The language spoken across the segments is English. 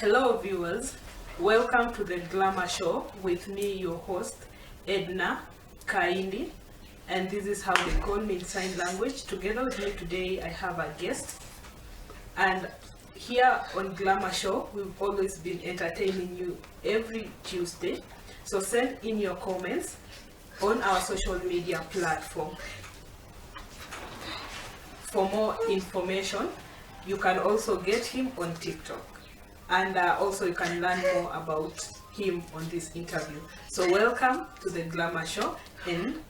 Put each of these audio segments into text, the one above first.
Hello viewers, welcome to the Glamour Show with me, your host, Edna, Kaindi, and this is how they call me in sign language. Together with me today, I have a guest, and here on Glamour Show, we've always been entertaining you every Tuesday, so send in your comments on our social media platform. For more information, you can also get him on TikTok. And also you can learn more about him on this interview. So welcome to the Glamour Show, and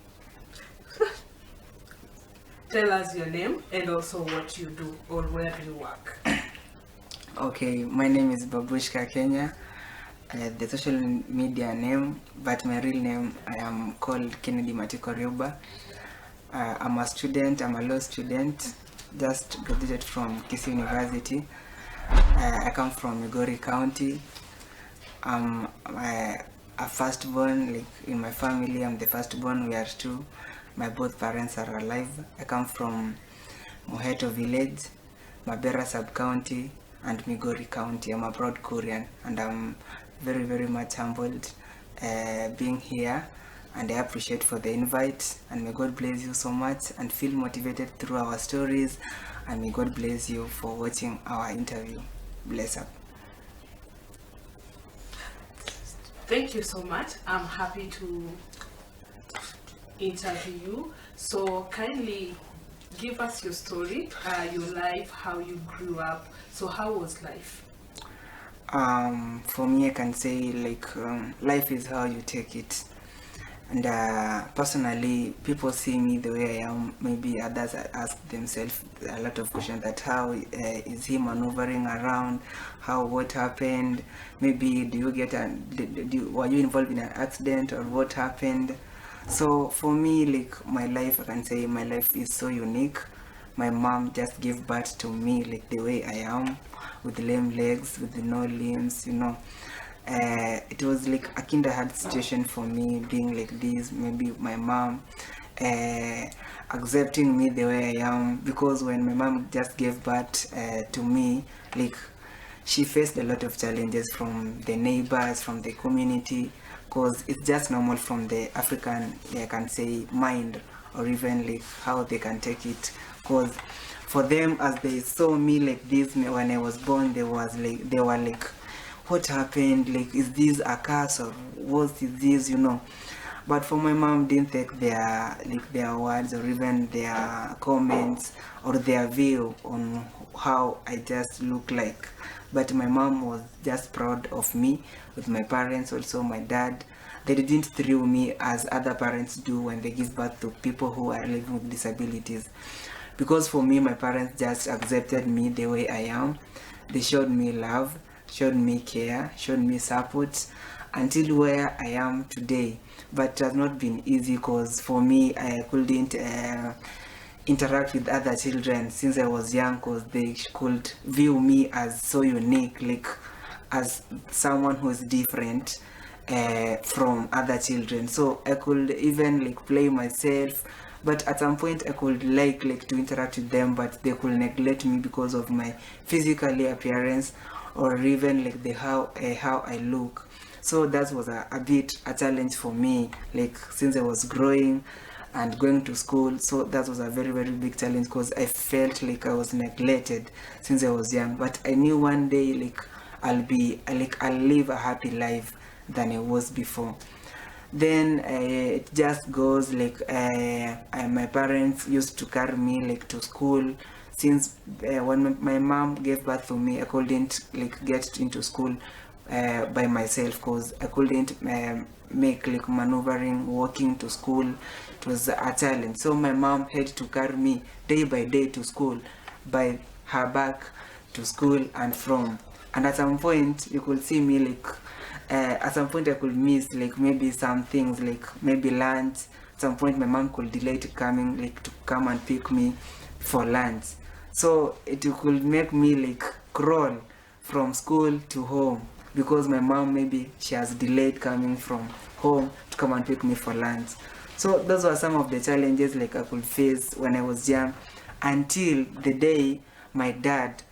tell us your name and also what you do or where you work. Okay, my name is Babushka Kenya, the social media name, but my real name I am called Kaindi Matiko. I'm a student, I'm a law student, just graduated from Kisii University. I come from Migori County. I'm a firstborn, like in my family, I'm the firstborn, we are two. My both parents are alive. I come from Moheto village, Mabera sub-county, and Migori County. I'm a proud Korean, and I'm very, very much humbled being here, and I appreciate for the invite, and may God bless you so much, and feel motivated through our stories, and may God bless you for watching our interview. Bless up. Thank you so much. I'm happy to interview you. So kindly give us your story, your life, how you grew up. So how was life? For me, I can say life is how you take it. And personally, people see me the way I am. Maybe others ask themselves a lot of questions that how is he maneuvering around, what happened, maybe were you involved in an accident or what happened. So for me, my life, I can say my life is so unique. My mom just gave birth to me the way I am, with lame legs, with no limbs, it was like a kind of hard situation for me being like this. Maybe my mom accepting me the way I am, because when my mom just gave birth to me, she faced a lot of challenges from the neighbors, from the community, because it's just normal from the African, I can say, mind, or even how they can take it, because for them, as they saw me like this when I was born, they were like, what happened, is this a curse or what is this, But for my mom, didn't take their words or even their comments or their view on how I just look like. But my mom was just proud of me, with my parents, also my dad. They didn't throw me as other parents do when they give birth to people who are living with disabilities. Because for me, my parents just accepted me the way I am. They showed me love, showed me care, showed me support, until where I am today. But it has not been easy, because for me, I couldn't interact with other children since I was young, because they could view me as so unique, as someone who is different from other children. So I could even play myself, but at some point I could like to interact with them, but they could neglect me because of my physical appearance, or even how I look. So that was a bit a challenge for me, since I was growing and going to school. So that was a very, very big challenge, because I felt like I was neglected since I was young. But I knew one day I'll live a happy life than I was before. Then it just goes my parents used to carry me to school, since when my mom gave birth to me, I couldn't get into school by myself, because I couldn't make maneuvering, walking to school. It was a challenge. So my mom had to carry me day by day to school, by her back to school and from. And at some point you could see me at some point I could miss maybe some things, maybe lunch. At some point my mom could delay to coming to come and pick me for lunch. So it could make me crawl from school to home, because my mom, maybe she has delayed coming from home to come and pick me for lunch. So those were some of the challenges I could face when I was young, until the day my dad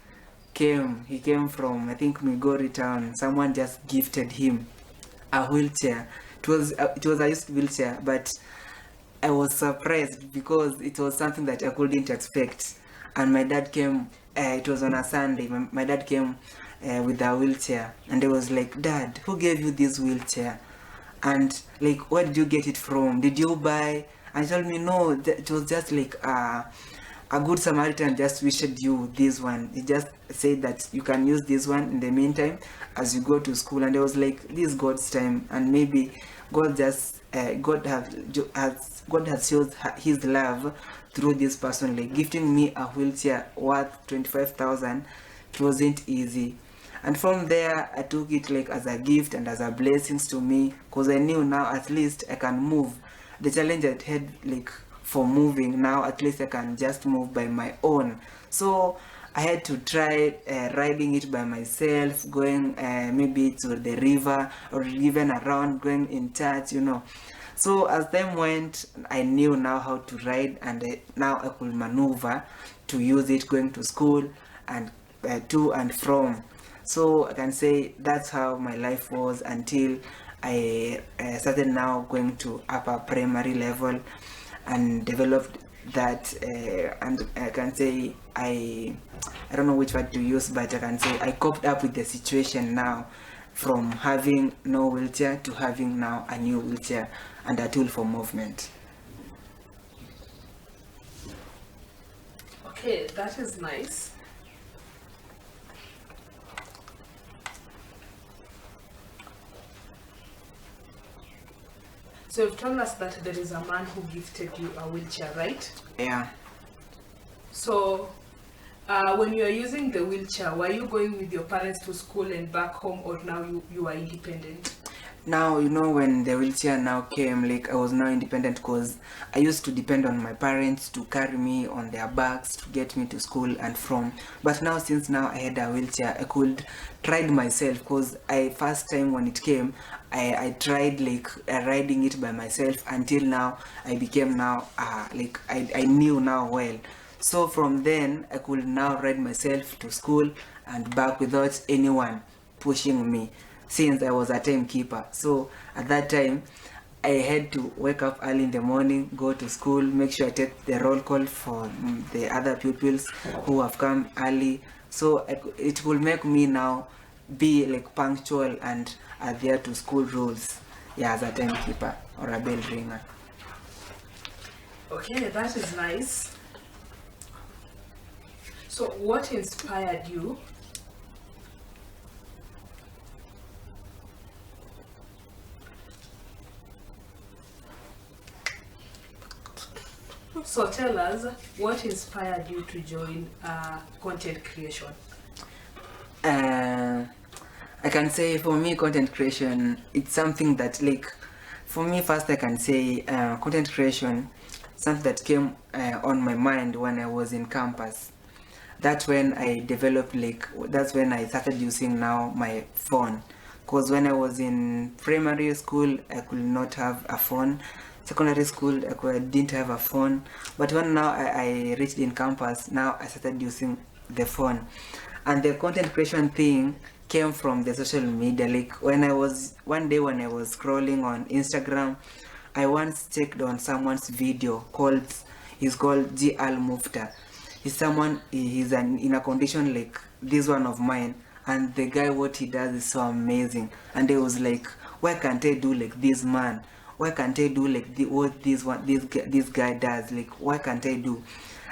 he came from, I think, Migori town. Someone just gifted him a wheelchair. It was a used wheelchair, but I was surprised because it was something that I couldn't expect. And my dad came, it was on a Sunday, my dad came with a wheelchair, and I was like, Dad, who gave you this wheelchair? And like, where did you get it from? Did you buy? And he told me, no, it was just like a good Samaritan just wished you this one. He just said that you can use this one in the meantime as you go to school. And I was like, this is God's time, and maybe God just God has shown His love through this person, like gifting me a wheelchair worth 25,000. It wasn't easy, and from there I took it like as a gift and as a blessings to me, because I knew now at least I can move. The challenge I had like for moving, now at least I can just move by my own. So I had to try riding it by myself, going maybe to the river or even around, going in church, you know. So as time went, I knew now how to ride, and now I could maneuver to use it going to school and to and from. So I can say that's how my life was until I started now going to upper primary level and developed that, and I can say I don't know which word to use, but I can say I coped up with the situation now, from having no wheelchair to having now a new wheelchair and a tool for movement. Okay, that is nice. So you've told us that there is a man who gifted you a wheelchair, right? Yeah. So when you are using the wheelchair, were you going with your parents to school and back home, or now you are independent? Now, you know, when the wheelchair now came, like I was now independent, because I used to depend on my parents to carry me on their backs to get me to school and from. But now, since now I had a wheelchair, I could ride myself, because first time when it came, I tried like riding it by myself until now I became now like I knew now well. So from then I could now ride myself to school and back without anyone pushing me, since I was a timekeeper. So at that time I had to wake up early in the morning, go to school, make sure I take the roll call for the other pupils who have come early. So it will make me now be like punctual and adhere to school rules, yeah, as a timekeeper or a bell ringer. Okay, that is nice. So what inspired you So tell us, what inspired you to join content creation? I can say for me, content creation, it's something that, like, for me first I can say content creation, something that came on my mind when I was in campus. That's when I developed, like, that's when I started using now my phone. Because when I was in primary school, I could not have a phone. Secondary school, I didn't have a phone. But when now I reached in campus, now I started using the phone. And the content creation thing came from the social media. Like when I was, one day when I was scrolling on Instagram, I once checked on someone's video he's called G. Al Mufta. He's someone, he's in a condition like this one of mine, and the guy, what he does is so amazing. And I was like, why can't I do like this man? Why can't I do like what this guy does? Like, why can't I do?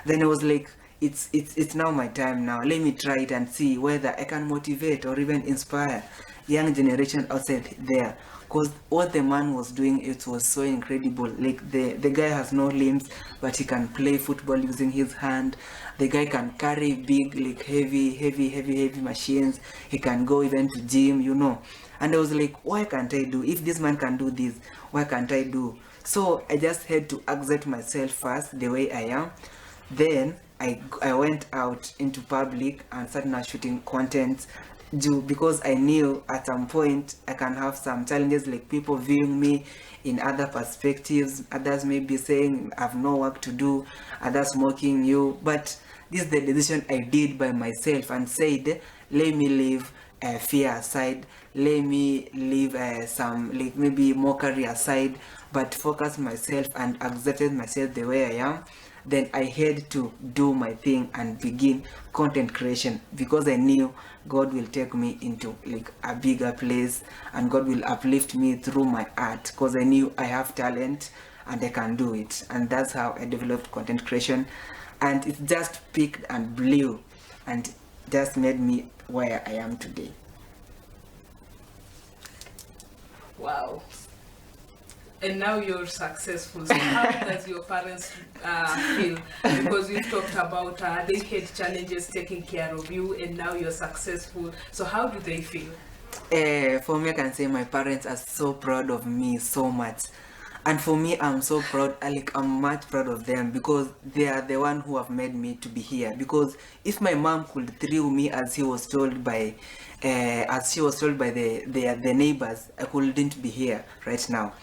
Then I was like, it's now my time now. Let me try it and see whether I can motivate or even inspire young generation outside there. Because what the man was doing, it was so incredible. Like the guy has no limbs, but he can play football using his hand. The guy can carry big, like heavy machines. He can go even to gym, you know. And I was like, why can't I do? If this man can do this, why can't I do? So I just had to accept myself first the way I am. Then I went out into public and started now shooting content, because I knew at some point I can have some challenges, like people viewing me in other perspectives, others may be saying I have no work to do, others mocking you. But this is the decision I did by myself and said, let me leave fear aside, let me leave some like maybe mockery aside, but focus myself and accepted myself the way I am. Then I had to do my thing and begin content creation, because I knew God will take me into like a bigger place and God will uplift me through my art, because I knew I have talent and I can do it. And that's how I developed content creation, and it just picked and blew and just made me where I am today. Wow. And now you're successful. So how does your parents feel? Because we've talked about they had challenges taking care of you, and now you're successful. So how do they feel? For me, I can say my parents are so proud of me so much. And for me, I'm so proud, I'm much proud of them, because they are the one who have made me to be here. Because if my mom could thrill me as she was told by the neighbors, I couldn't be here right now.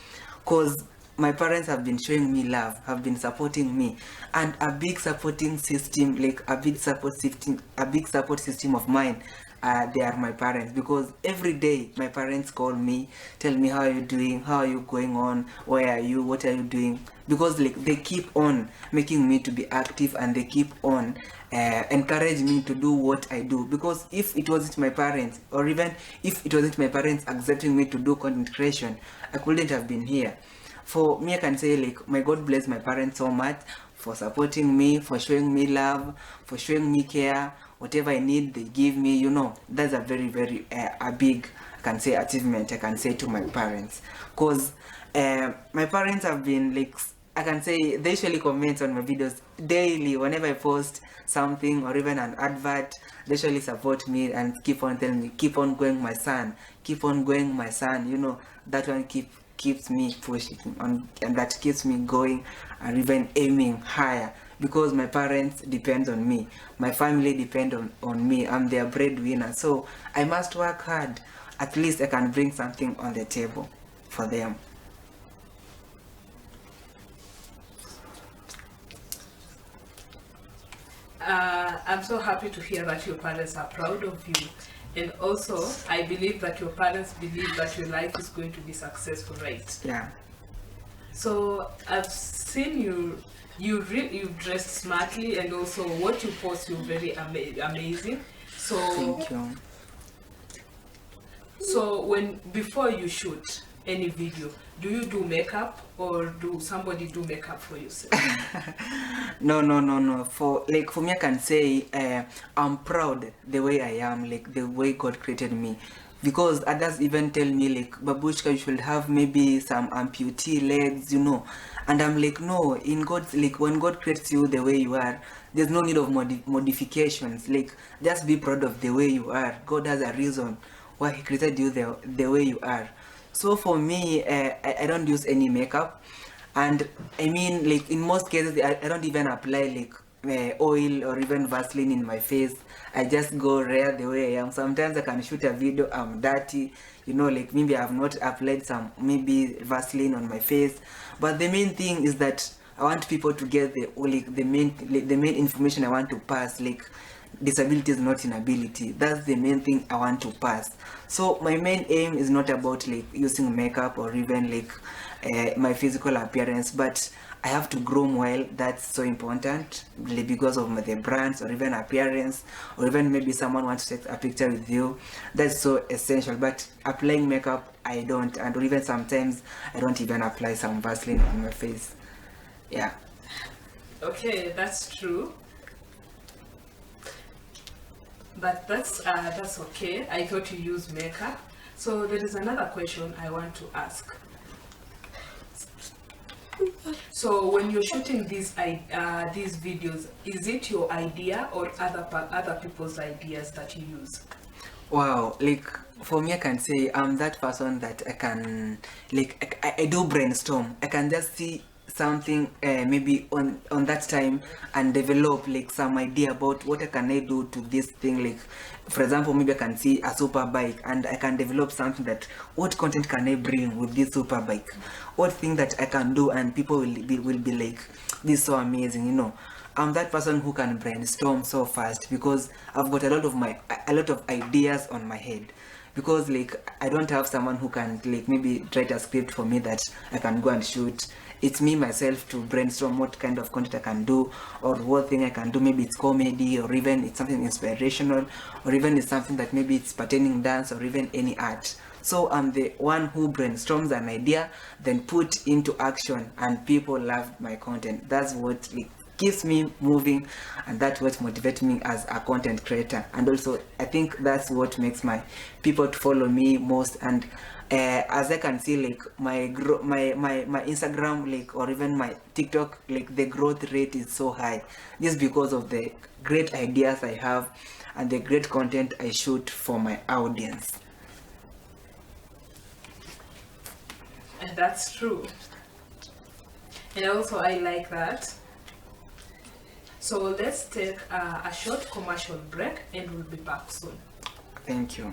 Because my parents have been showing me love, have been supporting me, and a big supporting system, like a big support system of mine. They are my parents, because every day my parents call me, tell me how are you doing, how are you going on, where are you, what are you doing, because like they keep on making me to be active, and they keep on encourage me to do what I do. Because if it wasn't my parents, or even if it wasn't my parents accepting me to do content creation, I couldn't have been here. For me, I can say like my God bless my parents so much for supporting me, for showing me love, for showing me care. Whatever I need, they give me. That's a very, very a big, I can say, achievement I can say to my parents. Because my parents have been like, I can say, they usually comment on my videos daily whenever I post something or even an advert. They usually support me and keep on telling me, keep on going my son, keep on going my son. That one keeps me pushing on, and that keeps me going and even aiming higher, because my parents depend on me, my family depend on me. I'm their breadwinner, so I must work hard. At least I can bring something on the table for them. I'm so happy to hear that your parents are proud of you. And also, I believe that your parents believe that your life is going to be successful, right? Yeah. So I've seen you've dressed smartly, and also what you post, you're very amazing. So Thank you. So before you shoot any video, do you do makeup, or do somebody do makeup for yourself? No. For me, I can say I'm proud the way I am, like the way God created me. Because others even tell me like, Babushka, you should have maybe some amputee legs, And I'm like, no, in God's, like when God creates you the way you are, there's no need of modifications. Like, just be proud of the way you are. God has a reason why He created you the way you are. So for me, I don't use any makeup, and I mean, like in most cases, I don't even apply like oil or even Vaseline in my face. I just go rare the way I am. Sometimes I can shoot a video, I'm dirty, like maybe I have not applied some maybe Vaseline on my face. But the main thing is that I want people to get the main information I want to pass, like disability is not inability. That's the main thing I want to pass. So my main aim is not about like using makeup or even like my physical appearance, but I have to groom well. That's so important, because of the brands or even appearance, or even maybe someone wants to take a picture with you. That's so essential. But applying makeup, I don't, and even sometimes I don't even apply some Vaseline on my face. Yeah. Okay, that's true. But that's okay. I thought you use makeup. So there is another question I want to ask. So when you're shooting these videos, is it your idea or other people's ideas that you use? Wow, like for me, I can say I'm that person that I can I do brainstorm. I can just see something maybe on that time and develop like some idea about what I do to this thing. Like for example, maybe I can see a super bike and I can develop something that what content can I bring with this super bike, what thing that I can do and people will be like, this is so amazing, I'm that person who can brainstorm so fast because I've got a lot of ideas on my head. Because like I don't have someone who can like maybe write a script for me that I can go and shoot. It's me myself to brainstorm what kind of content I can do or what thing I can do. Maybe it's comedy or even it's something inspirational or even it's something that maybe it's pertaining dance or even any art. So I'm the one who brainstorms an idea, then put into action, and people love my content. That's what like keeps me moving, and that's what motivates me as a content creator. And also I think that's what makes my people to follow me most. And as I can see, like my Instagram, like or even my TikTok, like the growth rate is so high just because of the great ideas I have and the great content I shoot for my audience. And that's true. And also I like that. So let's take a short commercial break and we'll be back soon. Thank you.